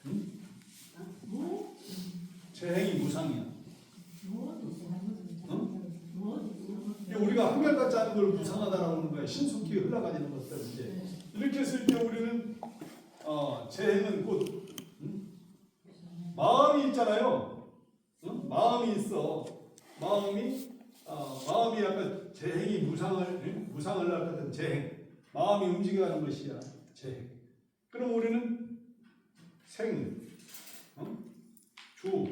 응? 재행이 무상이야. 응? 우리가 한결같지 않은 걸 무상하다라고 하는 거야. 신속히 흘러가지는 것들. 이제 이렇게 했을 때 우리는 재행은 곧 마음이 있잖아요. 응? 마음이 있어. 마음이 아까 재행이 무상을 낳았던 재행. 마음이 움직여가는 것이야. 재행. 그럼 우리는 생, 주,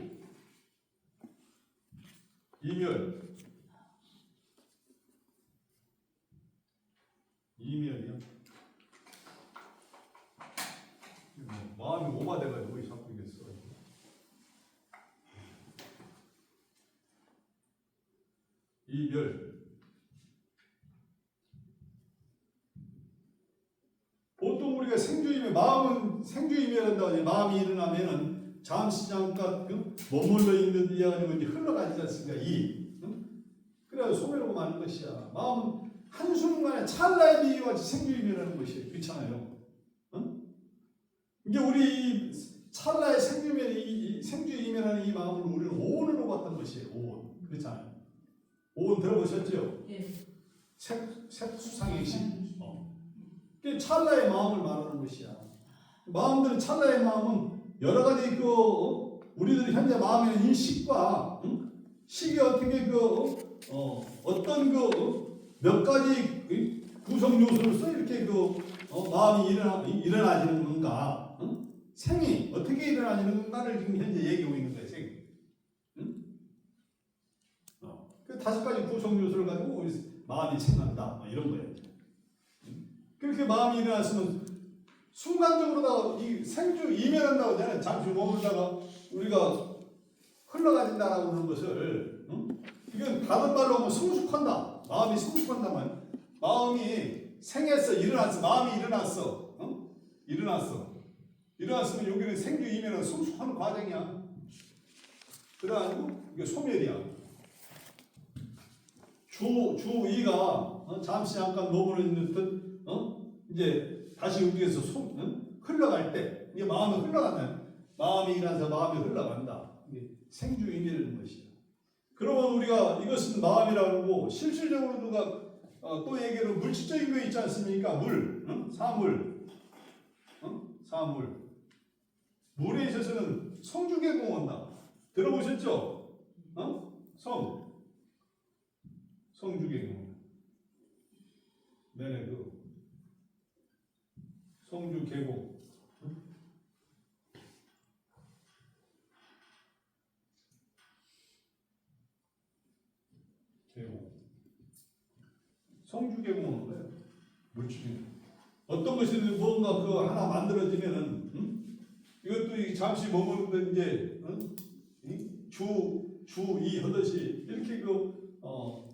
이멸이요. 마음이 오바돼가지고 왜 자꾸 이게 써. 이멸. 보통 우리가 생주이멸, 마음은 생주이멸한다고 하지. 마음이 일어나면은 잠시 잠깐 머물러 있는 데 가지고 이제 흘러가지 않습니까? 그래야 소멸하고 마는 것이야. 마음은 한순간에 찰나의 비유같이 생주이멸하는 것이에요. 그렇잖아요. 이게 우리 찰나의 생주이멸하는 이 마음을 우리는 오온으로 봤던 것이에요. 오온. 그렇잖아요. 오온 들어보셨죠? 예. 색수상행심. 그게 찰나의 마음을 말하는 것이야. 마음들은 찰나의 마음은 여러 가지 우리들이 현재 마음에 있는 이 식과 식이 어떻게 어떤 몇 가지 구성 요소로서 이렇게 마음이 일어나지는 건가? 생이 어떻게 일어나지는 건가를 지금 현재 얘기하고 있는 거예요. 생이. 그 5가지 구성 요소를 가지고 마음이 생각한다. 이런 거예요. 그렇게 마음이 일어났으면 순간적으로 이 생주 이멸한다고 하잖아요. 잠시 머물다가 우리가 흘러가진다라고 하는 것을 이건 다른 말로 하면 성숙한다. 마음이 성숙한다면 마음이 생해서 일어났어. 마음이 일어났어. 일어났으면 여기는 생주 이멸은 성숙하는 과정이야. 그래가지고 이게 소멸이야. 주의가 잠시 잠깐 머물러 있는 듯 이제 다시 움직여서 흘러갈 때 이게 마음이 흘러가면 마음이 일어나서 마음이 흘러간다. 이게 생주의미라는 것이야. 그러면 우리가 이것은 마음이라고 하고 실질적으로 누가 또 얘기로 물질적인 거 있지 않습니까? 사물. 물에 있어서는 성주계공한다. 들어보셨죠? 성주계공. 네네 성주계공. 성주계공은 뭐예요? 물질이. 어떤 것이든 뭔가 하나 만들어지면은, 이것도 잠시 머무르는 이제, 주의 하듯이 이렇게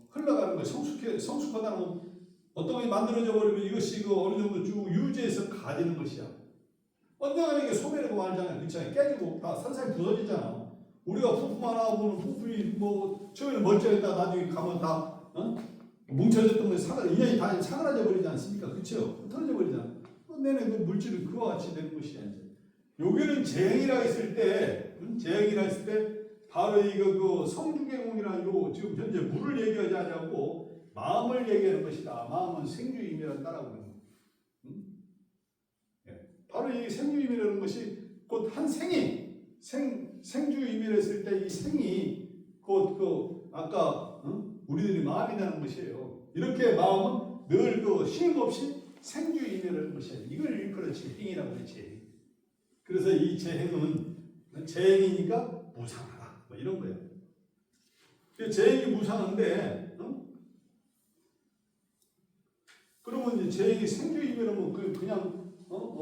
흘러가는 거예요. 성숙하다는 어떤 것이 만들어져 버리면 이것이 어느 정도 쭉 유지해서 가지는 것이야. 언젠가는 이게 소멸하고 말잖아요. 그렇잖아요. 깨지고 다 산산이 부서지잖아. 우리가 부품 하나 보면 부품이 처음에는 멀쩡했다 나중에 가면 다 뭉쳐졌던 것이 인연이 다 사그라져 버리지 않습니까? 그렇죠? 떨어져 버리잖아. 내내 그 물질은 그와 같이 되는 것이야. 이제 여기는 재행이라 했을 때 바로 이거 성주계공이라는 지금 현재 물을 얘기하지 않냐고 마음을 얘기하는 것이다. 마음은 생주의미를 따라오는 거예요. 바로 이 생주의미라는 것이 곧 한 생이 생주의미를 했을 때 이 생이 곧 아까 우리들이 마음이라는 것이에요. 이렇게 마음은 늘 쉼없이 생주의미라는 것이에요. 이걸 일컬어 재행이라고 그러지. 그래서 이 재행이니까 무상하다. 이런 거예요. 재행이 무상한데, 그러면 이제 재행이 생주의미라면 그냥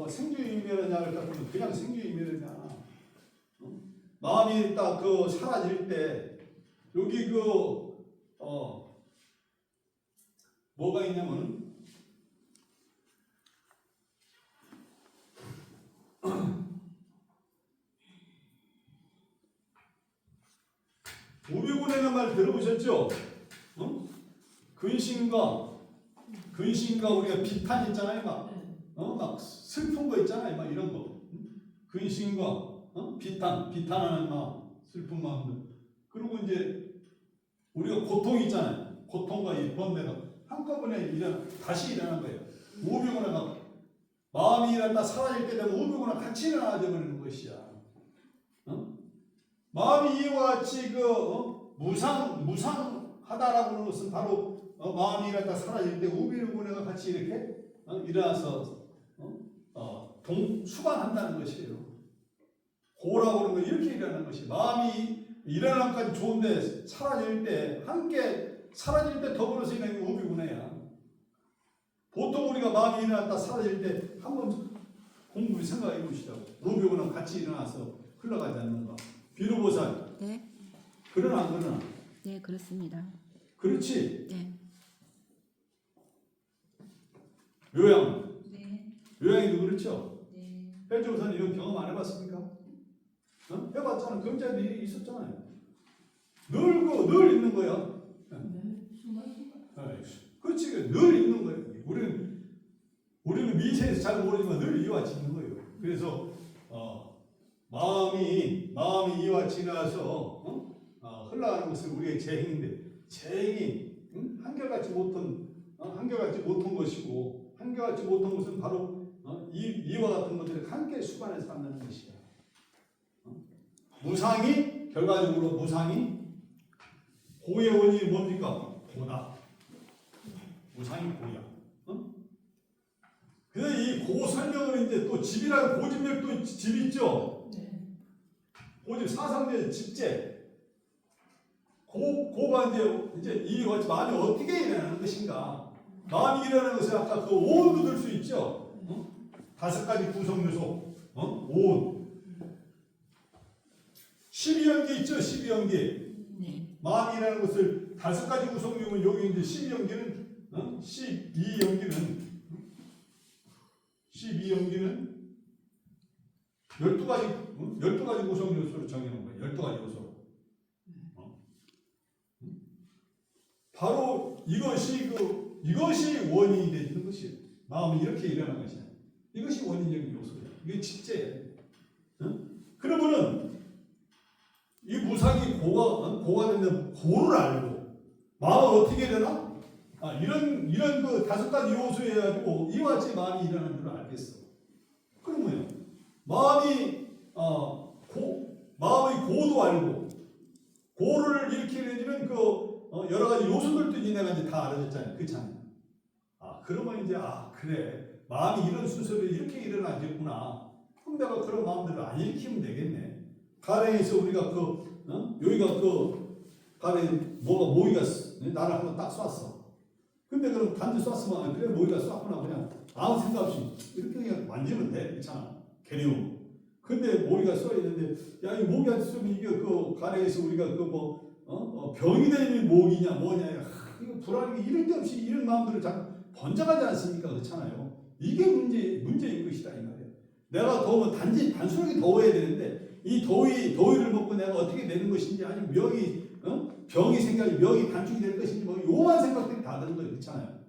생주의미라냐 그러면 그냥 생주의미라냐. 마음이 딱 사라질 때 여기 뭐가 있냐면 우비군이라는 말 들어보셨죠? 근심과 우리가 비탄 있잖아요. 막 슬픈 거 있잖아요. 막 이런 거. 근심과 비탄하는 마음, 슬픈 마음들. 그리고 이제 우리가 고통이 있잖아요. 고통과 이 번뇌가 한꺼번에 다시 일어난 거예요. 우병우가 마음이 일어났다 사라질 때 되면 우병우랑 같이 일어나져 버리는 것이야. 마음이 이와 같이 무상하다라고 하는 것은 바로 마음이 일어났다 사라질 때 우병우가 같이 이렇게 일어나서 수반한다는 것이에요. 고라고 하는 건 이렇게 일어나는 것이 마음이 일어나기까지 좋은데 사라질 때 함께 사라질 때 더불어서 일어나는 게 우비구나야. 보통 우리가 마음이 일어났다 사라질 때 한번 공부를 생각해 보시자고. 우비구는 같이 일어나서 흘러가지 않는가. 비로보살. 네. 그러나 안 그러나? 네, 그렇습니다. 그렇지. 네. 요양. 네. 요양이도 그렇죠. 네. 헬조선 이런 경험 안 해봤습니까? 해봤잖아. 그런 자들이 있었잖아요. 늘 있는 거야. 그렇지. 늘 있는 거예요. 우리는 미세에서 잘 모르지만 늘 이와 같이 있는 거예요. 그래서 마음이 이와 같이 나서 흘러가는 것을 우리의 재행인데 재행이 한결같이 못한 것이고 한결같이 못한 것은 바로 이와 같은 것들을 함께 수반해서 만드는 것이야. 결과적으로 무상이 고의 원인이 뭡니까? 고다. 무상이 고야. 그래서 이 고 설명을 이제 또 집이라는 고집멸도 집 있죠? 네. 고집 사상제 집제. 고가 이제 이 마음이 어떻게 일어나는 것인가? 마음이 일어나는 것은 아까 그 오온도 들 수 있죠? 5가지 구성 요소. 오온. 12연기 있죠? 12연기. 네. 마음이 일어나는 것을 5가지 구성 요소면 여기 이제 12연기는 12가지 구성 요소로 정해놓은 거예요. 12가지 요소. 바로 이것이 원인이 되는 것이에요. 마음이 이렇게 일어나는 것이야. 이것이 원인적인 요소예요. 이게 집제예요. 그러면은 이 무상이 고가 되면 고를 알고 마음은 어떻게 되나? 이런 그 5가지 요소에 해가지고 이와 같이 마음이 일어나는 줄 알겠어. 그러면요, 마음의 고도 알고 고를 일으키게 되면 여러 가지 요소들도 이제 내가 이제 다 알아졌잖아요. 그렇잖아요. 그러면 이제 그래, 마음이 이런 순서로 이렇게 일어나겠구나. 그럼 내가 그런 마음들을 안 일으키면 되겠네. 가령에서 우리가 여기가 가령 모기가 나를 한번 딱 쐈어. 근데 그럼 단지 쐈으면 그래 모기가 쐈구나 그냥 아무 생각 없이 이렇게 그냥 만지면 돼. 그렇잖아. 개념. 근데 모기가 쏘여 있는데 야 이 모기한테 쏘면 이게 가령에서 우리가 병이 되는 모기냐 뭐냐 이거 불안하게 이럴 데 없이 이런 마음들을 자꾸 번져가지 않습니까? 그렇잖아요. 이게 문제인 것이다 이 말이에요. 내가 더우면 단순하게 더워야 되는데 이 더위를 먹고 내가 어떻게 되는 것인지 아니면 병이 생겨서 병이 단축이 될 것인지 요한 생각들이 다 드는 거예요. 그렇잖아요.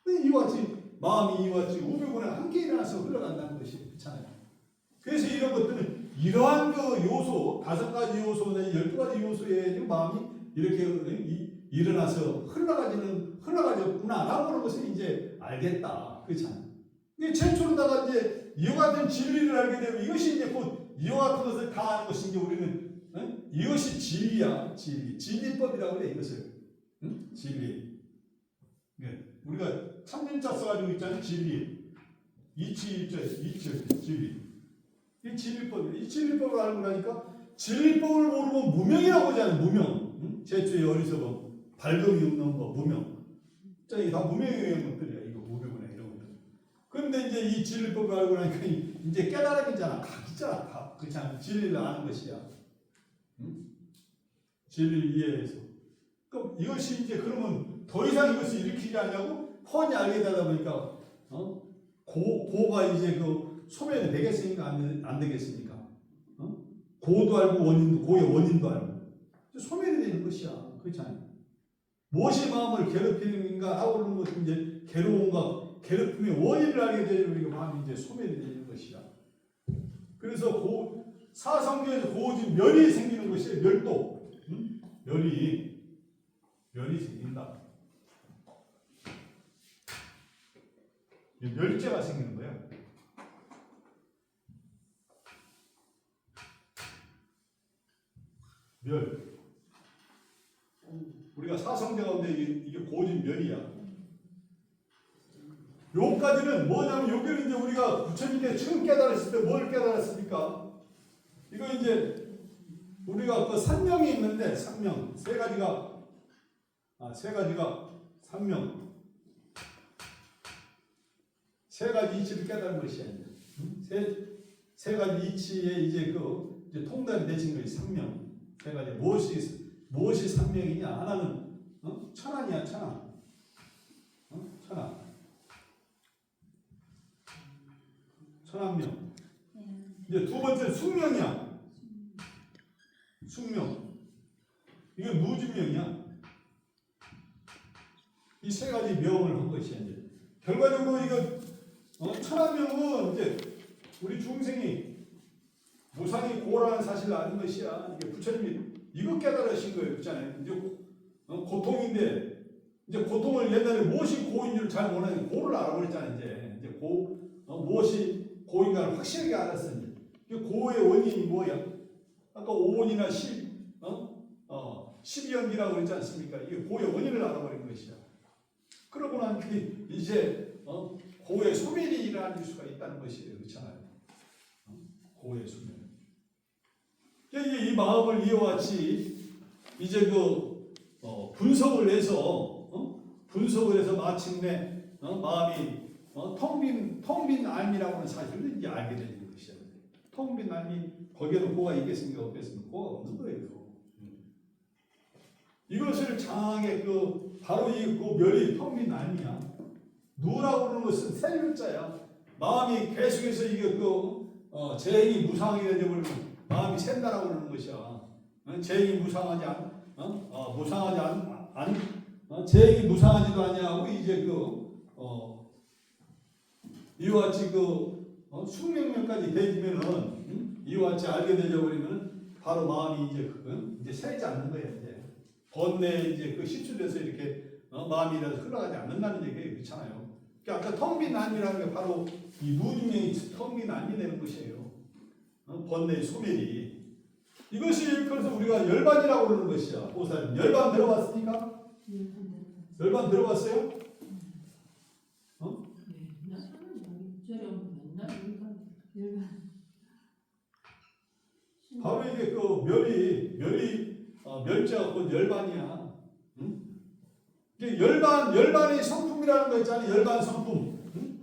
근데 이와 같이 마음이 이와 같이 우병우랑 함께 일어나서 흘러간다는 것이 그렇잖아요. 그래서 이런 것들은 이러한 요소 5가지 요소 내지 12가지 요소에 마음이 이렇게 일어나서 흘러가졌구나라고 하는 것을 이제 알겠다. 그렇잖아요. 이게 최초로다가 이제 이와 같은 진리를 알게 되면 이것이 이제 곧 이와 같은 것을 다 아는 것인지 우리는 이것이 진리야. 진리법이라고 그래 이것을. 진리. 우리가 참진자 써가지고 있잖아요. 진리. 진리. 이 진리법이에요. 이 진리법을 알고 나니까 진리법을 모르면 무명이라고 하잖아요. 무명. 제주의 어리석음, 발금이 없는 거, 무명. 이게 다 무명의 것들이야. 이거 무명이나 이런 것들. 그런데 이제 이 진리법을 알고 나니까 이제 깨달음이잖아. 각이잖아. 각. 그렇잖아. 진리를 아는 것이야. 진리를 이해해서. 그럼 이것이 이제 그러면 더 이상 이것을 일으키지 않냐고 뻔히 알게 되다 보니까 고가 이제 소멸이 되겠습니까? 안 되겠습니까? 고도 알고 고의 원인도 알고 소멸이 되는 것이야. 그렇잖아요. 무엇이 마음을 괴롭히는가 하고 그러는 것은 이제 괴로움과 괴롭힘의 원인을 알게 되면 우리가 마음이 이제 소멸이 되는 것이야. 그래서 사성경에서 고어진 멸이 생기는 것이에요. 멸도. 응? 멸이 생긴다. 멸죄가 생기는 거예요. 멸. 우리가 사성제 가운데 이게 고어진 멸이야. 요까지는 뭐냐면 여기는 이제 우리가 부처님께 처음 깨달았을 때 뭘 깨달았습니까? 이거 이제 우리가 그 산명이 있는데 산명 세 가지가 산명 세 가지 이치를 깨달은 것이야. 세 가지 이치에 이제 통달이 되신 것이 산명 세 가지 무엇이 산명이냐? 하나는 천안이야 천안. 천안. 천안명. 이제 두 번째 숙명이야. 숙명. 이건 무주명이야. 이 세 가지 명을 한 것이야. 이제 결과적으로 이거 천안명은 이제 우리 중생이 무상이 고라는 사실을 아는 것이야. 이게 부처님이 이거 깨달으신 거예요, 그렇잖아요. 이제 고통인데 이제 고통을 옛날에 무엇이 고인 줄 잘 모르는 고를 알아버렸잖아요. 이제 무엇이 고인가를 확실하게 알았으니 고의 원인이 뭐야? 아까 5원이나 12연기라고 그랬지 않습니까? 이게 고의 원인을 알아버린 것이야. 그러고 난 뒤 이제 고의 소멸이 일어날 수가 있다는 것이에요. 그렇잖아요. 고의 소멸. 이제 이 마음을 이와 같이 이제 분석을 해서 마침내 마음이 텅 빈 알미라고 하는 사실을 이제 알게 되는 것이야. 텅 빈 알미 거기에는 고가 있겠습니까? 없겠습니까? 고가 없는 거예요. 이것을 장하게 바로 이 멸이 텅 빈 알미야. 누라고 하는 것은 세 글자야. 마음이 계속해서 이게 재행이 무상하게 되버리면 마음이 샌다라고 하는 것이야. 재행이 무상하지 재행이 무상하지도 아니하고 이제 이와 같이 숙명명까지 되지면은 이와 같이 알게 되져 버리면 바로 마음이 이제 새지 않는 거예요. 이제 번뇌에 이제 실수돼서 이렇게 마음이라도 흘러가지 않는다는 얘기예요. 그렇잖아요. 그러니까 아까 텅 빈 안이라는 게 바로 이 무주명이 텅 빈 안이 되는 것이에요. 번뇌의 소멸이. 이것이 그래서 우리가 열반이라고 그러는 것이야. 보살님 열반 들어봤습니까? 열반 들어봤어요? 바로 이게 멸자가 곧 열반이야. 응? 이게 열반의 성품이라는 거 있잖아요. 열반 성품. 응?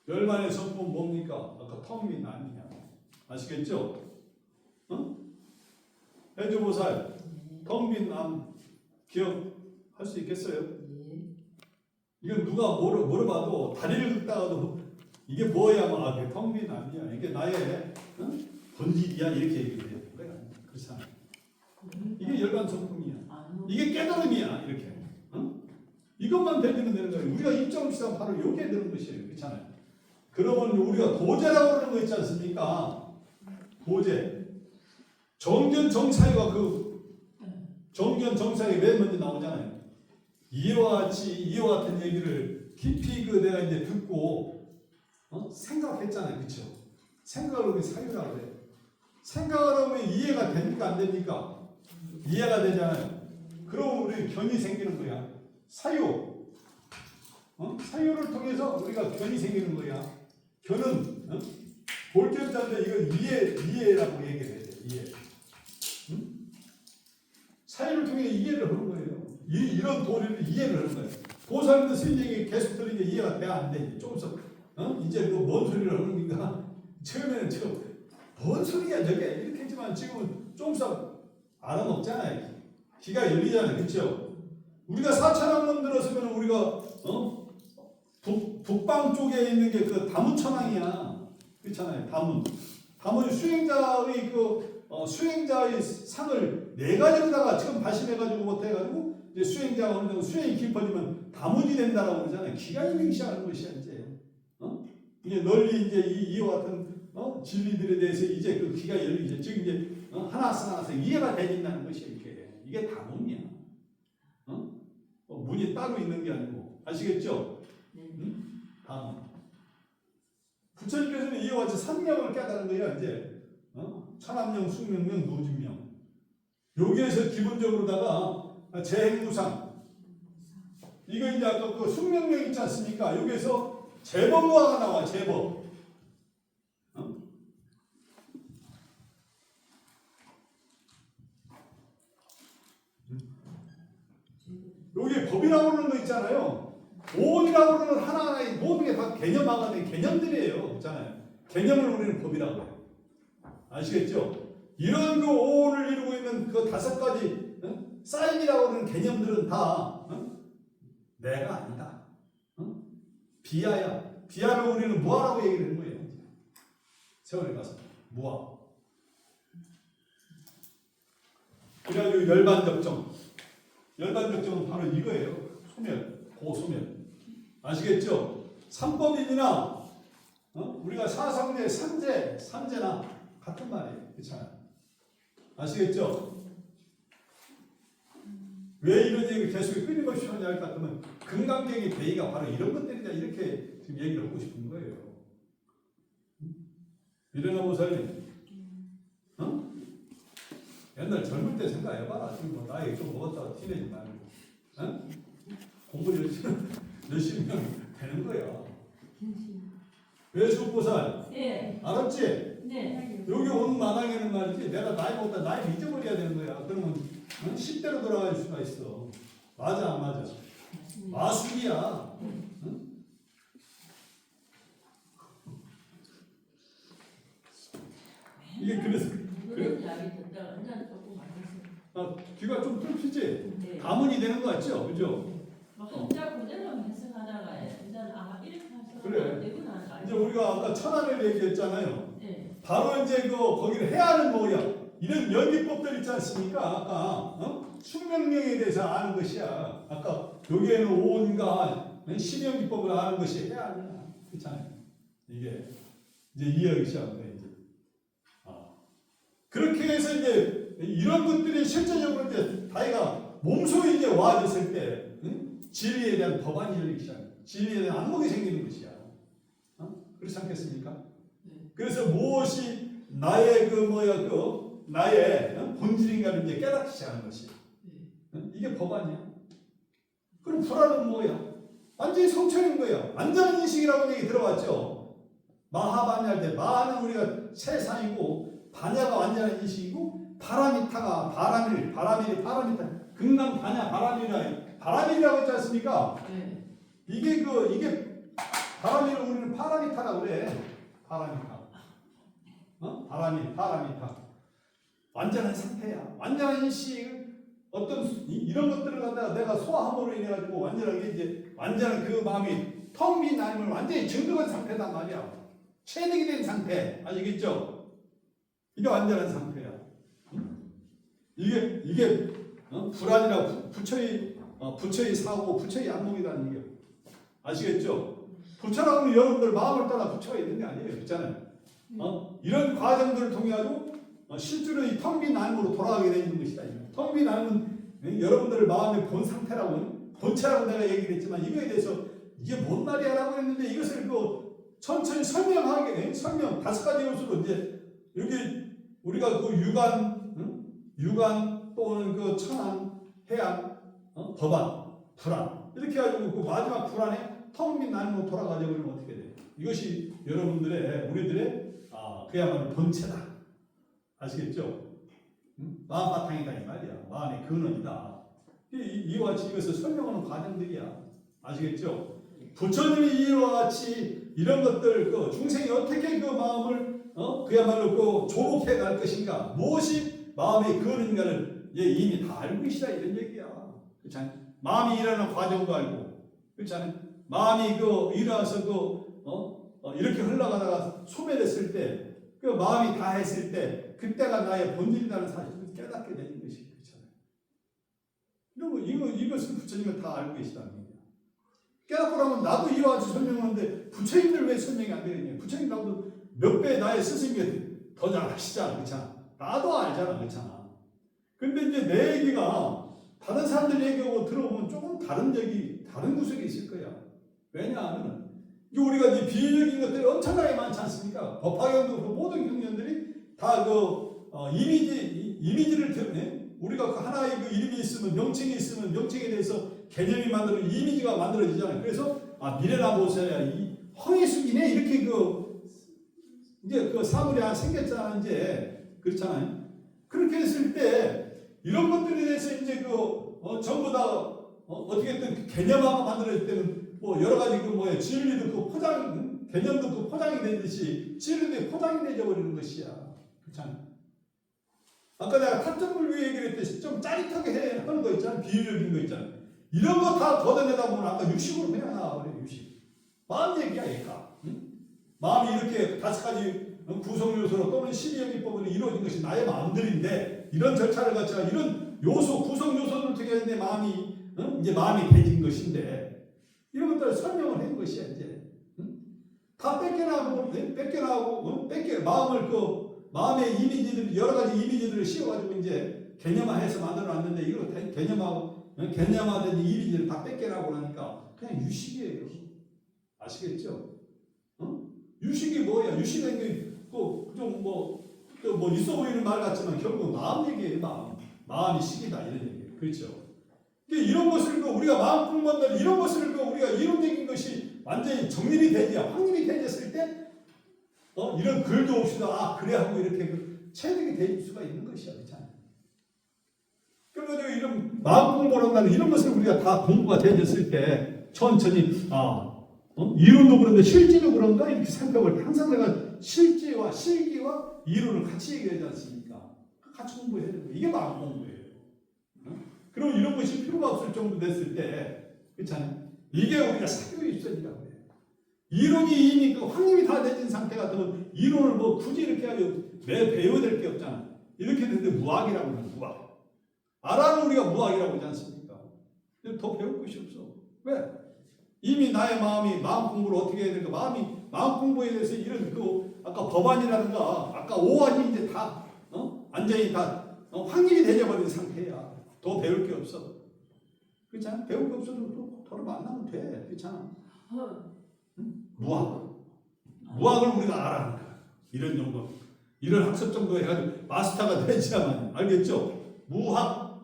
열반의 성품 뭡니까? 아까 텅 빈 안이야. 아시겠죠? 해주보살 텅 빈 안 기억할 수 있겠어요? 이건 누가 물어봐도 다리를 긁다가도 이게 뭐야? 그게 텅 빈 안이야. 이게 나의 본질이야. 이렇게 얘기해요. 그렇잖아. 이게 열반 성품이야. 이게 깨달음이야. 이렇게. 이것만 배우면 되는 거예요. 우리가 입장시장 바로 여기에 되는 것이에요. 그렇잖아요. 그러면 우리가 도제라고 하는 거 있지 않습니까? 도제. 정견정사위가 정견정사위 맨 먼저 나오잖아요. 이와 같은 얘기를 깊이 내가 이제 듣고 생각했잖아요. 그렇죠? 생각을 하면 사유라고 그래요. 생각을 하면 이해가 됩니까? 안 됩니까? 이해가 되잖아요. 그럼 우리 견이 생기는 거야. 사유. 사유를 통해서 우리가 견이 생기는 거야. 견은 볼견자인데 이건 이해라고 얘기해야 돼. 이해. 사유를 통해 이해를 하는 거예요. 이런 도리를 이해를 하는 거예요. 보살님도 스님에게 계속 들으니까 이해가 돼 안 되지. 조금씩 이제 뭔 소리를 하는 건가? 처음에는 뭔 소리야 저게 이렇게 했지만 지금은 조금씩 알아먹잖아요. 귀가 열리잖아요. 그렇죠? 우리가 사천왕문 들었으면 우리가 북방 쪽에 있는 게 다문천왕이야. 그렇잖아요. 다문이 수행자의 상을 네 가지로다가 처음 발심해가지고 못해가지고 이제 수행자가 어느 정도 수행이 깊어지면 다문이 된다라고 그러잖아요. 기가 열리기 시작하는 것이야 이제. 이게 널리 이제 이와 같은 진리들에 대해서 이제 그 귀가 열리죠. 지금 이제 하나씩 이해가 되진다는 것이 이게 다문이야. 문이 따로 있는 게 아니고 아시겠죠? 다문. 부처님께서는 이와 같이 삼명을 깨달은 거예요. 이제 천암명, 숙명명, 노진명. 여기에서 기본적으로다가 재행무상. 이거 이제 아까 그 숙명명 있지 않습니까? 여기에서 재범무화가 나와. 재범. 여기 법이라고 그러는 거 있잖아요. 오온이라고 그러는 하나하나의 모든 게 다 개념화가 된 개념들이에요. 있잖아요. 개념을 우리는 법이라고 해요. 아시겠죠? 이런 그 오온을 이루고 있는 그 5가지 사인이라고 하는 개념들은 다 내가 아니다. 비하야. 비하를 우리는 무하라고 얘기를 하는 거예요. 세월에 가서 무하. 그래가지고 열반적정. 열반적정은 바로 이거예요. 소멸, 고소멸. 아시겠죠? 삼법인이나 우리가 사상제, 삼재나 같은 말이에요. 그렇잖아요. 아시겠죠? 왜 이런 얘기를 계속 끊임없이 하냐 할 것 같으면 금강경의 대의가 바로 이런 것들이다 이렇게 지금 얘기를 하고 싶은 거예요. 이래나 보살님, 옛날 젊을 때 생각해봐라. 지금 뭐 나이 좀 먹었다가 티내지 말고, 공부 열심히 하면 되는 거야. 외수보살, 네. 알았지? 네. 여기 온 마당에는 말이지, 내가 나이 먹다 나이 잊어버려야 되는 거야. 그러면 10대로 돌아갈 수가 있어. 맞아, 안 맞아? 마술이야. 이게 그래서 그런 이야기 듣다가 완전 조금 많았어요. 귀가 좀 뚫히지? 네. 가문이 되는 거 같죠? 그죠? 한자 그대로 해석하다가 일단 이렇게 해서 그래. 되고 나서 이제 우리가 아까 천안을 얘기했잖아요. 네. 바로 이제 거기를 해야 하는 뭐야? 이런 연기법들 있지 않습니까? 아까 숙명령에 대해서 아는 것이야. 아까 여기에는 오온과 십연기법을 아는 것이 해야 하냐? 그렇잖아요. 이게 이제 이해하기 시작한 거예요. 이제. 그렇게 해서 이제 이런 것들이 실제적으로 이제 다이가 몸속에 이제 와졌을 때 진리에 대한 법안이 열리기 시작해요. 진리에 대한 안목이 생기는 것이야. 그렇지 않겠습니까? 그래서 무엇이 나의 나의 본질인가를 이제 깨닫기 시작하는 것이. 이게 법안이야. 그럼 불안은 뭐야? 완전히 성찰인 거야. 완전한 인식이라고 얘기 들어봤죠. 마하바냐 할 때 마하는 우리가 세상이고 바냐가 완전한 인식이고 바라미타가 바라미타 극남 바냐 바라밀이라고 했지 않습니까? 네. 이게 바라밀을 우리는 파라미타라고 그래. 파라미타. 파라미타. 완전한 상태야. 완전한 인식. 어떤 이런 것들을 갖다가 내가 소화함으로 인해 가지고 완전한 그 마음이 텅 빈 아님을 완전히 증득한 상태단 말이야. 체득이 된 상태. 아시겠죠? 이게 완전한 상태야. 이게 불안이라 부처의 사고, 부처의 안목이라는 얘기야. 아시겠죠? 부처라고 하면 여러분들 마음을 따라 부처가 있는 게 아니에요. 그렇잖아요. 이런 과정들을 통해 가지고 실제로 이 텅 빈 안으로 돌아가게 되는 것이다. 텅 빈 안은 여러분들의 마음의 본 상태라고, 본체라고 내가 얘기를 했지만 이거에 대해서 이게 뭔 말이야 라고 했는데 이것을 천천히 설명 5가지 요소로 이제 여기 우리가 유관 또는 천안, 해안, 법안, 불안 이렇게 해가지고 마지막 불안에 텅 빈 안으로 돌아가자 그러면 어떻게 돼요? 이것이 우리들의 그야말로 본체다. 아시겠죠? 마음 바탕이다 이 말이야. 마음의 근원이다. 이와 같이 이것을 설명하는 과정들이야. 아시겠죠? 부처님이 이와 같이 이런 것들 중생이 어떻게 그 마음을 그야말로 조목해 갈 것인가, 무엇이 마음의 근원인가를 이미 다 알고 계시다 이런 얘기야. 그렇지 않아요? 마음이 일어나는 과정도 알고, 그렇지 않아요? 마음이 일어나서 이렇게 흘러가다가 소멸했을 때, 그 마음이 다 했을 때, 그때가 나의 본질이라는 사실을 깨닫게 되는 것이 그렇잖아요. 이것을 부처님은 다 알고 계시다는 얘기야. 깨닫고 나면 나도 이와 같이 설명하는데 부처님들 왜 설명이 안 되겠냐? 부처님 나도 몇 배 나의 스승이 더 잘하시잖아, 그렇잖아. 나도 알잖아, 그렇잖아. 근데 이제 내 얘기가 다른 사람들 얘기하고 들어보면 조금 다른 얘기, 다른 구석이 있을 거야. 왜냐하면 우리가 이제 비유적인 것들이 엄청나게 많지 않습니까? 법화경도 그 모든 경전들이 다 이미지를 때문에 우리가 그 하나의 그 이름이 있으면 명칭이 있으면 명칭에 대해서 개념이 만들어지고 이미지가 만들어지잖아요. 그래서 미래나 보세요. 이 허위숙이네 이렇게 이제 그 사물이 생겼잖아 이제 그렇잖아요. 그렇게 했을 때 이런 것들에 대해서 이제 전부 다 어떻게든 개념화가 만들어질 때는 뭐 여러 가지 진리도 개념도 포장이 되듯이 진리도 포장이 되져 버리는 것이야. 그렇잖아요. 아까 내가 타점물 위에 얘기를 했듯이 좀 짜릿하게 하는 거 있잖아. 비유적인 거 있잖아. 이런 거 다 걷어내다 보면 아까 육식으로 그냥 나와버려. 육식. 마음 얘기야 얘가. 응? 마음이 이렇게 5가지 구성 요소로 또는 12영기법으로 이루어진 것이 나의 마음들인데 이런 절차를 거쳐 이런 요소 구성 요소를 통해 내 마음이 이제 마음이 배진 것인데 이런 것들을 설명을 한 것이야 이제. 다 뺏겨나고 마음을 마음의 이미지들 여러 가지 이미지들을 씌워가지고 이제 개념화해서 만들어놨는데 이걸 개념화된 이미지를 다 뺏겨나고 나니까 그냥 유식이에요. 아시겠죠? 유식이 뭐야? 유식은 좀 있어 보이는 말 같지만 결국 마음 얘기예요. 마음이 식이다 이런 얘기예요. 그렇죠? 이런 것을 우리가 마음 공부한다는 이런 것을 우리가 이론적인 것이 완전히 정립이 되지 확립이 되졌을 때 이런 글도 없이도 그래 하고 이렇게 체득이 될 수가 있는 것이야. 그렇잖아요. 그래서 이런 마음 공부를 한다는 이런 것을 우리가 다 공부가 되졌을 때 천천히 이론도 그런데 실제도 그런가 이렇게 생각을 항상 내가 실제와 실기와 이론을 같이 얘기하지 않습니까? 같이 공부해야 되는 거예요. 이게 마음 공부예요. 그럼 이런 것이 필요가 없을 정도 됐을 때 그렇잖아요. 이게 우리가 사교 입선이라고 해요. 이론이 이미 확립이 다 되진 상태 같으면 이론을 굳이 이렇게 하려 배워야 될 게 없잖아. 이렇게 되는데 무학이라고 하는 무학. 알아는 우리가 무학이라고 하지 않습니까? 더 배울 것이 없어. 왜? 이미 나의 마음이 마음 공부를 어떻게 해야 될까? 마음 공부에 대해서 이런 아까 법안이라든가 아까 오안이 이제 다 완전히 다 확립이 되어버린 상태야. 더 배울 게 없어. 그렇잖아? 배울 게 없어도 또 더러 만나면 돼. 그렇잖아? 무학을 우리가 알아야 한다. 이런 정도, 이런 학습 정도 해가지고 마스터가 되지만 알겠죠? 무학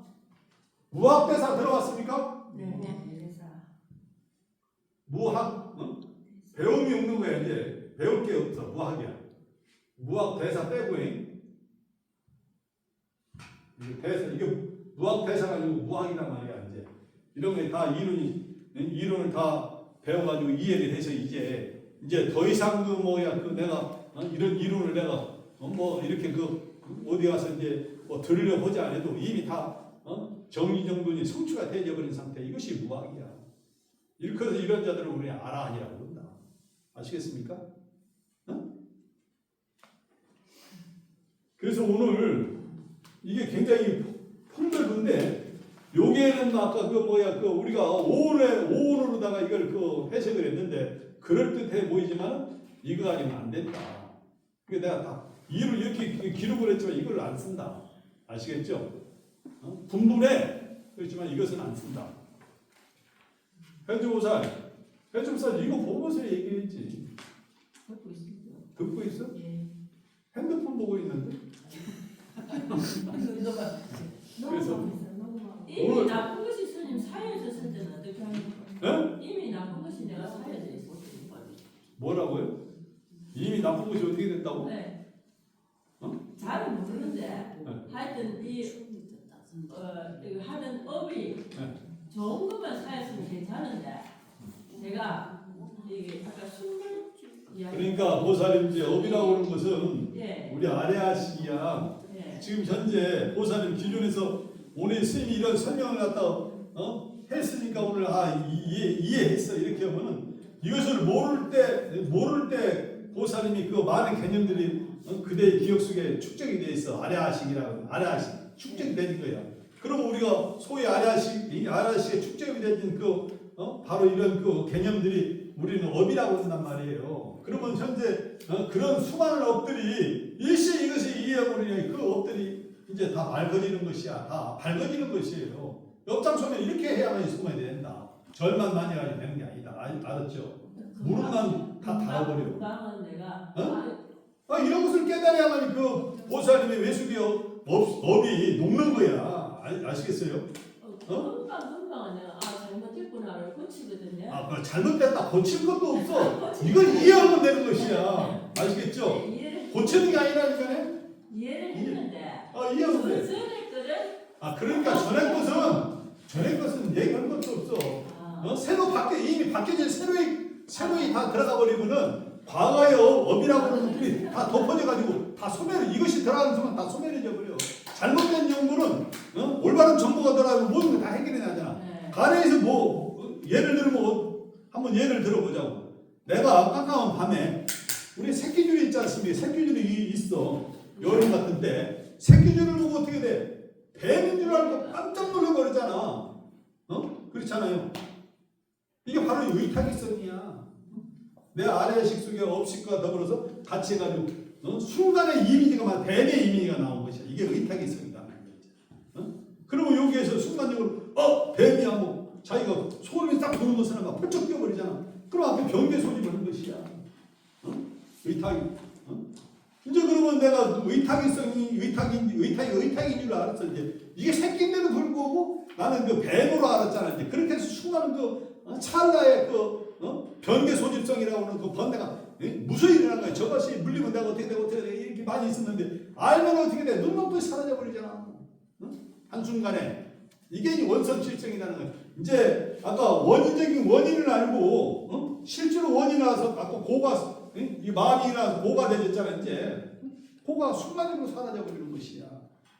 대사 들어봤습니까? 네. 무학 배움이 없는 거야 이제 배울 게 없어 무학이야. 무학 대사 빼고 이게 무학 대사가 아니고 무학이란 말이야 이제 이런 게 다 이론을 다 배워가지고 이해가 돼서 이제 더 이상 내가 이런 이론을 내가 이렇게 어디 가서 이제 들으려보지 않아도 이미 다 정리정돈이 성취가 되어버린 상태. 이것이 무학이야. 그래서 이런 자들을 우리 아라한이라고 한다. 아시겠습니까? 그래서 오늘 이게 굉장히 폭넓은데 여기에는 아까 우리가 오온으로다가 이걸 해석을 했는데 그럴듯해 보이지만 이거 아니면 안 된다. 그게 내가 다 이를 이렇게 기록을 했지만 이걸 안 쓴다. 아시겠죠? 분분해. 그렇지만 이것은 안 쓴다. 해주보살 이거 보면서 얘기했지. 듣고 있습니다. 듣고 있어? 예. 핸드폰 보고 있는데? 그래서 이미 나쁜 것이 스님 사여져 있을 때는 어떻게 합니까? 네? 이미 나쁜 것이 내가 사여져 있을 때 뭐라고요? 이미 나쁜 것이 어떻게 됐다고? 네. 잘은 모르는데 하여튼 이거 하는 업이 좋은 것만 사였으면 괜찮은데 제가 이게 아까 숨을 이야기 그러니까 보살님 이제 업이라고 하는 것은 예. 우리 아래아식이야. 예. 지금 현재 보살님 기존에서 오늘 스님이 이런 설명을 갖다 했으니까 오늘 이해했어 이렇게 하면은 이것을 모를 때 보살님이 많은 개념들이 그대의 기억 속에 축적이 돼 있어. 아래아식이라고 아래아식 축적이 되는 거야. 그럼 우리가 소위 아래아식에 축적이 되는 바로 이런 그 개념들이 우리는 업이라고 한단 말이에요. 그러면 현재 그런 수많은 업들이 일시 이것이 이해해버리니 그 업들이 이제 다 밝아지는 것이야. 다 밝아지는 것이에요. 업장소면 이렇게 해야만 소멸이 된다. 절만 많이 가지고 되는 게 아니다. 알았죠? 무릎만 다 닳아버려. 금방은 내가 이런 것을 깨달아야만 그 보살님의 외수기 업이 녹는 거야. 아시겠어요? 금방 내가 잘못했구나를 고치거든요. 그걸 잘못됐다 고칠 것도 없어. 이걸 이해하면 되는 것이야. 아시겠죠? 고치는 게 아니라니까요. 이해를 했는데. 이해하면 돼. 전에 거를. 그러니까 전에 것은 얘기할 것도 없어. 새로 이미 바뀌어진 새로이 다 들어가 버리면은 과거의 업이라고 하는 것들이 다 덮어져가지고 다 이것이 들어가는 순간 다 소멸해져 버려. 잘못된 정보는 올바른 정보가 들어가면 모든 걸 다 해결해 나잖아. 네. 가래에서 예를 들면 한번 예를 들어보자고. 내가 깜깜한 밤에 우리 새끼줄이 있지 않습니까? 새끼줄이 있어. 여름 같은 때 새끼줄을 보고 어떻게 돼? 뱀인 줄 알고 깜짝 놀라버리잖아. 그렇잖아요. 이게 바로 의탁이성이야. 내 아래 식속에 업식과 더불어서 같이 해가지고 순간의 이미지가 뱀의 이미지가 나온 것이야. 이게 의탁이성이다. 그러면 여기에서 순간적으로 뱀이야 뭐 자기가 소름이 딱 도는 것은 막 펄쩍 뛰어버리잖아. 그럼 앞에 병계 소집하는 것이야. 의탁이. 이제 그러면 내가 의탁인 줄 알았어. 이게 새끼인데도 불구하고 나는 그 뱀으로 알았잖아. 이제 그렇게 해서 수많은 찰나의 변계 소집성이라고 하는 그 번뇌가 무수히 일어난 거야. 저것이 물리면 내가 어떻게 돼 이렇게 많이 있었는데 알면 어떻게 돼? 눈높이 사라져 버리잖아. 한순간에 이게 원성실성이라는 거야. 이제 아까 원인적인 원인을 알고 실제로 원인이 나서 아까 고가 이 마음이 나서 고가 되졌잖아. 이제 고가 순간적으로 사라져 버리는 것이야.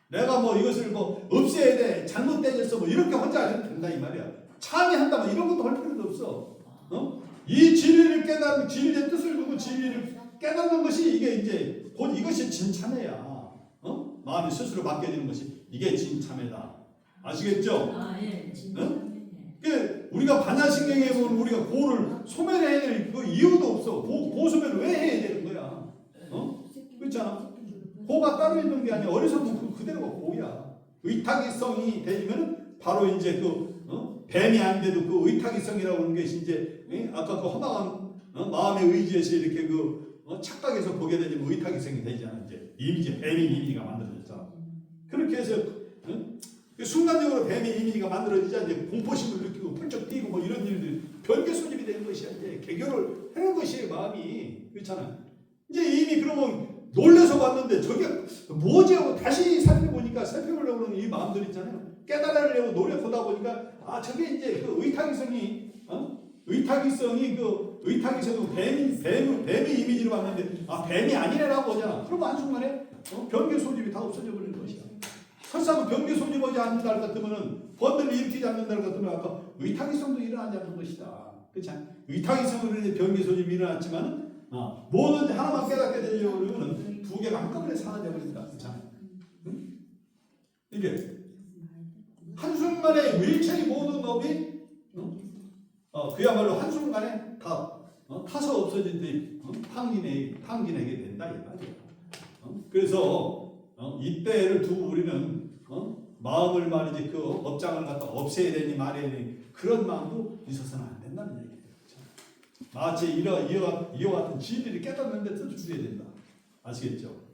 내가 이것을 없애야 돼, 잘못되졌어, 이렇게 혼자 안 해도 된다 이 말이야. 참여한다, 이런 것도 할 필요도 없어. 이 진리를 깨닫는, 진리의 뜻을 두고 진리를 깨닫는 것이 이게 이제 곧 이것이 진참회야. 마음이 스스로 바뀌어지는 것이 이게 진참회다. 아시겠죠? 예. 우리가 반야신경에 보면 우리가 고를 소멸해야 될 그 이유도 없어. 고 소멸을 왜 해야 되는 거야? 그렇잖아. 고가 따로 있는 게 아니야. 어리석은 그대로가 고야. 의탁이성이 되면 바로 이제 뱀이 안 돼도 그 의탁이성이라고 하는 것이 이제 아까 그 허망한 마음의 의지에서 이렇게 착각해서 보게 되면 의탁이성이 되잖아. 이제 이미지 뱀의 이미지가 만들어졌잖아. 그렇게 해서 순간적으로 뱀의 이미지가 만들어지자 이제 공포심을 느끼고 펄쩍 뛰고 이런 일들이 변계 소집이 되는 것이야. 이제 개교를 하는 것이에요. 마음이. 그렇잖아. 이제 이미 그러면 놀래서 봤는데 저게 뭐지 하고 다시 살펴보니까 살펴보려고 하는 이 마음들 있잖아요. 깨달으려고 노력하다 보니까 저게 이제 그 의탁이성이 뱀의 이미지로 봤는데 뱀이 아니라고 하잖아. 그러면 한순간에 변계 소집이 다 없어져 버리는 것이야. 설사 변계 소집하지 않는다 할 같으면은 번뇌를 일으키지 않는다 할 같으면 아까 의탁이성도 일어나지 않는 것이다. 그렇지 않아? 의탁이성으로 이제 변계 소집이 일어났지만 뭐든지 하나만 깨닫게 되려고 그러면 두 개가 한꺼번에 사라져 버린다. 그렇잖아요. 이게 한순간에 일체의 모든 법이 그야말로 한순간에 다 타서 없어진 뒤 탕진하게 된다 이 말이에요. 그래서 이때를 두고 우리는 마음을 말이지 그 업장을 갖다 없애야 되니 말해야 되니 그런 마음도 있어서는 안 된다는 얘기예요. 마치 이와 같은 진리를 깨닫는 데 뜻을 줘야 된다. 아시겠죠?